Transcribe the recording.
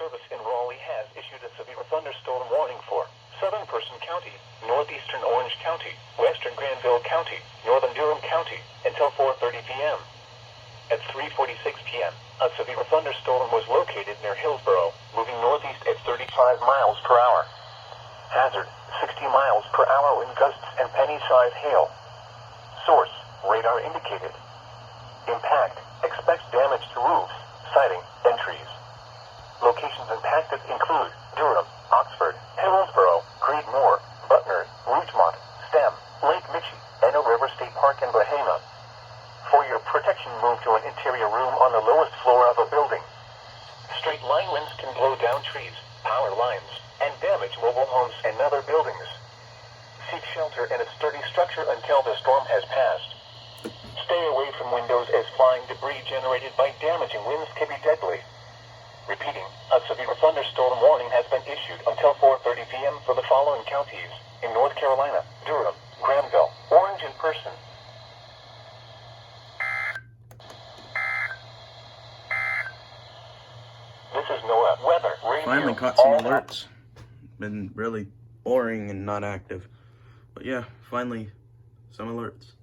Service in Raleigh has issued a severe thunderstorm warning for southern Person County, northeastern Orange County, western Granville County, northern Durham County, until 4:30 p.m. At 3:46 p.m., a severe thunderstorm was located near Hillsborough, moving northeast at 35 miles per hour. Hazard, 60 miles per hour wind gusts and penny-sized hail. Source, radar indicated. Impact, expects damage to roofs, siding, and trees. Locations impacted include Durham, Oxford, Hillsborough, Creedmoor, Butner, Rougemont, Stem, Lake Michie, and River State Park in Bahama. For your protection, move to an interior room on the lowest floor of a building. Straight line winds can blow down trees, power lines, and damage mobile homes and other buildings. Seek shelter in a sturdy structure until the storm has passed. Stay away from windows as flying debris generated by damaging winds can be deadly. Repeating, a severe thunderstorm warning has been issued until 4:30 p.m. for the following counties in North Carolina: Durham, Granville, Orange, and Person. This is NOAA Weather Radio. Finally caught some alerts. Been really boring and not active. But yeah, finally some alerts.